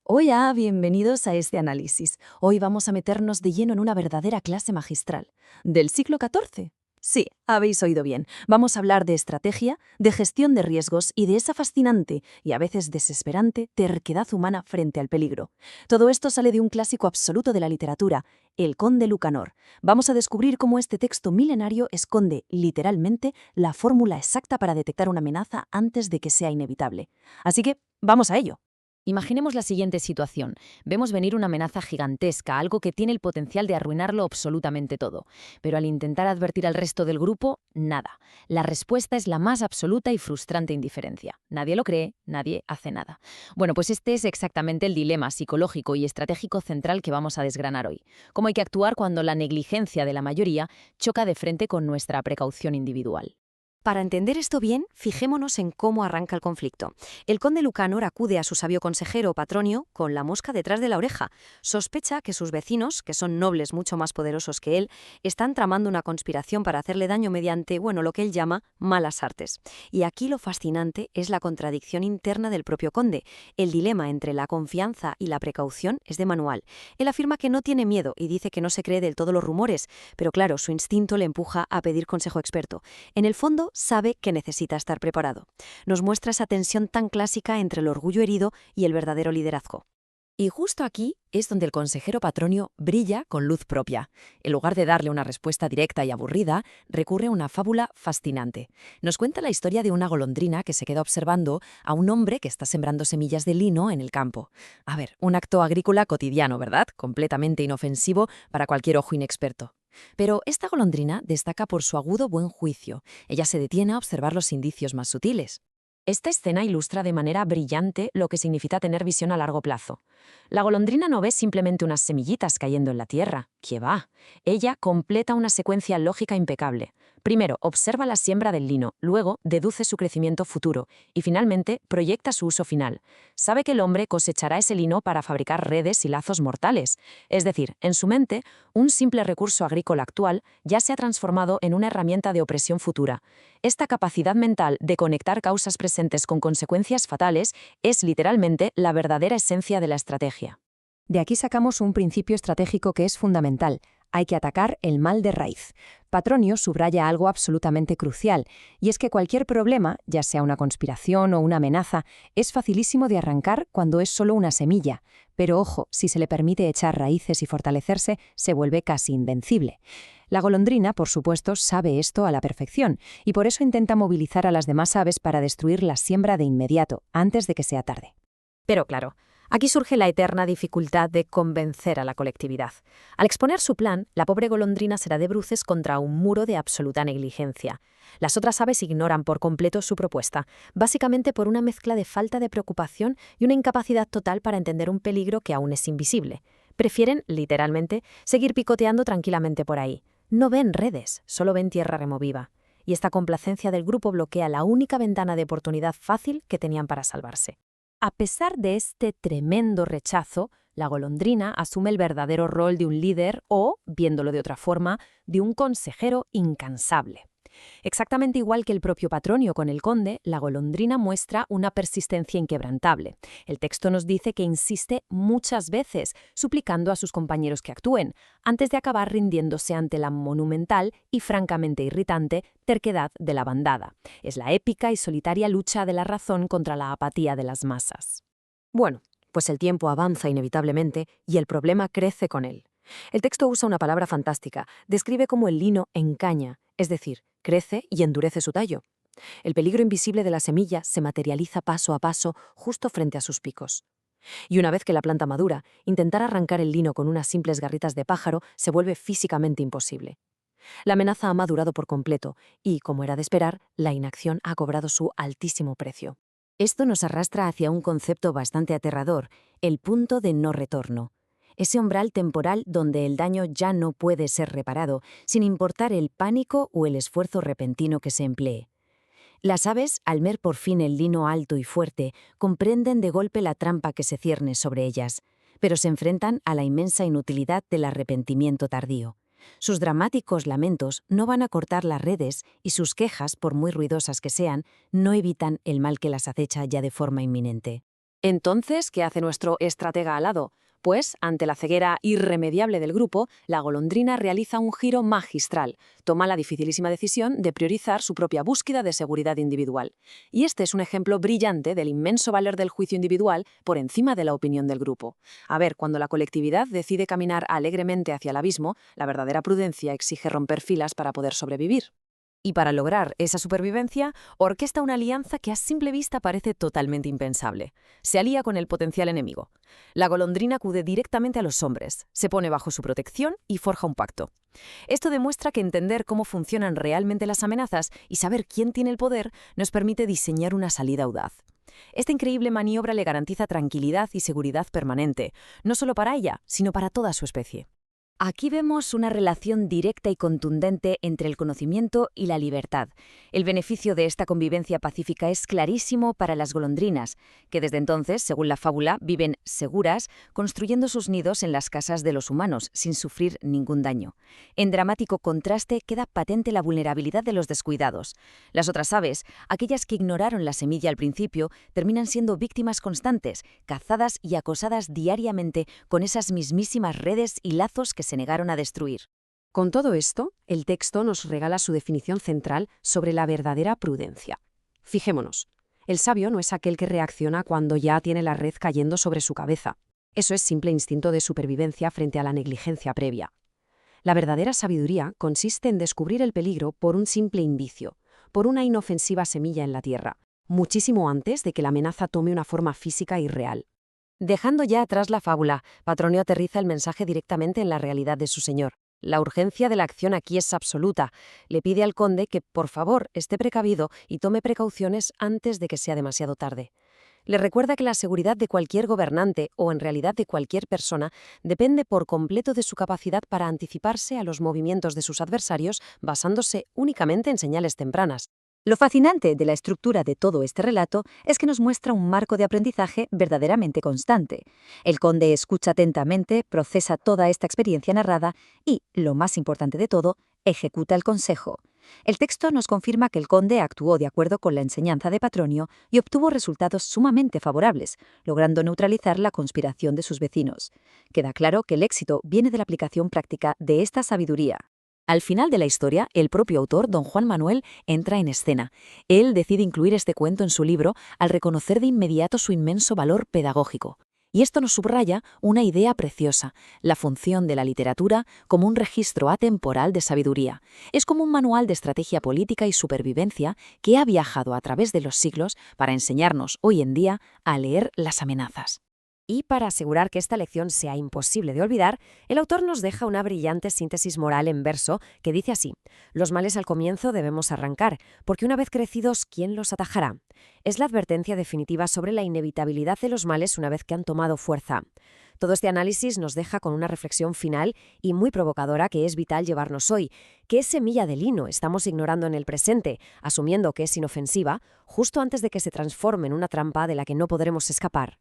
Hola, bienvenidos a este análisis. Hoy vamos a meternos de lleno en una verdadera clase magistral. ¿Del siglo XIV? Sí, habéis oído bien. Vamos a hablar de estrategia, de gestión de riesgos y de esa fascinante y a veces desesperante terquedad humana frente al peligro. Todo esto sale de un clásico absoluto de la literatura, El Conde Lucanor. Vamos a descubrir cómo este texto milenario esconde, literalmente, la fórmula exacta para detectar una amenaza antes de que sea inevitable. Así que, vamos a ello. Imaginemos la siguiente situación. Vemos venir una amenaza gigantesca, algo que tiene el potencial de arruinarlo absolutamente todo. Pero al intentar advertir al resto del grupo, nada. La respuesta es la más absoluta y frustrante indiferencia. Nadie lo cree, nadie hace nada. Bueno, pues este es exactamente el dilema psicológico y estratégico central que vamos a desgranar hoy. Cómo hay que actuar cuando la negligencia de la mayoría choca de frente con nuestra precaución individual. Para entender esto bien, fijémonos en cómo arranca el conflicto. El conde Lucanor acude a su sabio consejero Patronio con la mosca detrás de la oreja. Sospecha que sus vecinos, que son nobles mucho más poderosos que él, están tramando una conspiración para hacerle daño mediante, lo que él llama malas artes. Y aquí lo fascinante es la contradicción interna del propio conde. El dilema entre la confianza y la precaución es de manual. Él afirma que no tiene miedo y dice que no se cree del todo los rumores, pero claro, su instinto le empuja a pedir consejo experto. En el fondo, sabe que necesita estar preparado. Nos muestra esa tensión tan clásica entre el orgullo herido y el verdadero liderazgo. Y justo aquí es donde el consejero Patronio brilla con luz propia. En lugar de darle una respuesta directa y aburrida, recurre a una fábula fascinante. Nos cuenta la historia de una golondrina que se queda observando a un hombre que está sembrando semillas de lino en el campo. A ver, un acto agrícola cotidiano, ¿verdad? Completamente inofensivo para cualquier ojo inexperto. Pero esta golondrina destaca por su agudo buen juicio. Ella se detiene a observar los indicios más sutiles. Esta escena ilustra de manera brillante lo que significa tener visión a largo plazo. La golondrina no ve simplemente unas semillitas cayendo en la tierra, ¡qué va! Ella completa una secuencia lógica impecable. Primero, observa la siembra del lino, luego deduce su crecimiento futuro y finalmente proyecta su uso final. Sabe que el hombre cosechará ese lino para fabricar redes y lazos mortales. Es decir, en su mente, un simple recurso agrícola actual ya se ha transformado en una herramienta de opresión futura. Esta capacidad mental de conectar causas presentes con consecuencias fatales es literalmente la verdadera esencia de la estrategia. De aquí sacamos un principio estratégico que es fundamental. Hay que atacar el mal de raíz. Patronio subraya algo absolutamente crucial, y es que cualquier problema, ya sea una conspiración o una amenaza, es facilísimo de arrancar cuando es solo una semilla. Pero ojo, si se le permite echar raíces y fortalecerse, se vuelve casi invencible. La golondrina, por supuesto, sabe esto a la perfección, y por eso intenta movilizar a las demás aves para destruir la siembra de inmediato, antes de que sea tarde. Pero claro, aquí surge la eterna dificultad de convencer a la colectividad. Al exponer su plan, la pobre golondrina será de bruces contra un muro de absoluta negligencia. Las otras aves ignoran por completo su propuesta, básicamente por una mezcla de falta de preocupación y una incapacidad total para entender un peligro que aún es invisible. Prefieren, literalmente, seguir picoteando tranquilamente por ahí. No ven redes, solo ven tierra removible. Y esta complacencia del grupo bloquea la única ventana de oportunidad fácil que tenían para salvarse. A pesar de este tremendo rechazo, la golondrina asume el verdadero rol de un líder o, viéndolo de otra forma, de un consejero incansable. Exactamente igual que el propio Patronio con el conde, la golondrina muestra una persistencia inquebrantable. El texto nos dice que insiste muchas veces, suplicando a sus compañeros que actúen, antes de acabar rindiéndose ante la monumental y francamente irritante terquedad de la bandada. Es la épica y solitaria lucha de la razón contra la apatía de las masas. Bueno, pues el tiempo avanza inevitablemente y el problema crece con él. El texto usa una palabra fantástica, describe cómo el lino encaña, es decir, crece y endurece su tallo. El peligro invisible de la semilla se materializa paso a paso justo frente a sus picos. Y una vez que la planta madura, intentar arrancar el lino con unas simples garritas de pájaro se vuelve físicamente imposible. La amenaza ha madurado por completo y, como era de esperar, la inacción ha cobrado su altísimo precio. Esto nos arrastra hacia un concepto bastante aterrador, el punto de no retorno. Ese umbral temporal donde el daño ya no puede ser reparado, sin importar el pánico o el esfuerzo repentino que se emplee. Las aves, al ver por fin el lino alto y fuerte, comprenden de golpe la trampa que se cierne sobre ellas, pero se enfrentan a la inmensa inutilidad del arrepentimiento tardío. Sus dramáticos lamentos no van a cortar las redes y sus quejas, por muy ruidosas que sean, no evitan el mal que las acecha ya de forma inminente. Entonces, ¿qué hace nuestro estratega alado? Pues, ante la ceguera irremediable del grupo, la golondrina realiza un giro magistral. Toma la dificilísima decisión de priorizar su propia búsqueda de seguridad individual. Y este es un ejemplo brillante del inmenso valor del juicio individual por encima de la opinión del grupo. A ver, cuando la colectividad decide caminar alegremente hacia el abismo, la verdadera prudencia exige romper filas para poder sobrevivir. Y para lograr esa supervivencia, orquesta una alianza que a simple vista parece totalmente impensable. Se alía con el potencial enemigo. La golondrina acude directamente a los hombres, se pone bajo su protección y forja un pacto. Esto demuestra que entender cómo funcionan realmente las amenazas y saber quién tiene el poder nos permite diseñar una salida audaz. Esta increíble maniobra le garantiza tranquilidad y seguridad permanente, no solo para ella, sino para toda su especie. Aquí vemos una relación directa y contundente entre el conocimiento y la libertad. El beneficio de esta convivencia pacífica es clarísimo para las golondrinas, que desde entonces, según la fábula, viven seguras, construyendo sus nidos en las casas de los humanos, sin sufrir ningún daño. En dramático contraste queda patente la vulnerabilidad de los descuidados. Las otras aves, aquellas que ignoraron la semilla al principio, terminan siendo víctimas constantes, cazadas y acosadas diariamente con esas mismísimas redes y lazos que se negaron a destruir. Con todo esto, el texto nos regala su definición central sobre la verdadera prudencia. Fijémonos, el sabio no es aquel que reacciona cuando ya tiene la red cayendo sobre su cabeza. Eso es simple instinto de supervivencia frente a la negligencia previa. La verdadera sabiduría consiste en descubrir el peligro por un simple indicio, por una inofensiva semilla en la tierra, muchísimo antes de que la amenaza tome una forma física y real. Dejando ya atrás la fábula, Patronio aterriza el mensaje directamente en la realidad de su señor. La urgencia de la acción aquí es absoluta. Le pide al conde que, por favor, esté precavido y tome precauciones antes de que sea demasiado tarde. Le recuerda que la seguridad de cualquier gobernante, o en realidad de cualquier persona, depende por completo de su capacidad para anticiparse a los movimientos de sus adversarios basándose únicamente en señales tempranas. Lo fascinante de la estructura de todo este relato es que nos muestra un marco de aprendizaje verdaderamente constante. El conde escucha atentamente, procesa toda esta experiencia narrada y, lo más importante de todo, ejecuta el consejo. El texto nos confirma que el conde actuó de acuerdo con la enseñanza de Patronio y obtuvo resultados sumamente favorables, logrando neutralizar la conspiración de sus vecinos. Queda claro que el éxito viene de la aplicación práctica de esta sabiduría. Al final de la historia, el propio autor, don Juan Manuel, entra en escena. Él decide incluir este cuento en su libro al reconocer de inmediato su inmenso valor pedagógico. Y esto nos subraya una idea preciosa, la función de la literatura como un registro atemporal de sabiduría. Es como un manual de estrategia política y supervivencia que ha viajado a través de los siglos para enseñarnos hoy en día a leer las amenazas. Y para asegurar que esta lección sea imposible de olvidar, el autor nos deja una brillante síntesis moral en verso que dice así: los males al comienzo debemos arrancar, porque una vez crecidos, ¿quién los atajará? Es la advertencia definitiva sobre la inevitabilidad de los males una vez que han tomado fuerza. Todo este análisis nos deja con una reflexión final y muy provocadora que es vital llevarnos hoy. ¿Qué semilla de lino estamos ignorando en el presente, asumiendo que es inofensiva, justo antes de que se transforme en una trampa de la que no podremos escapar?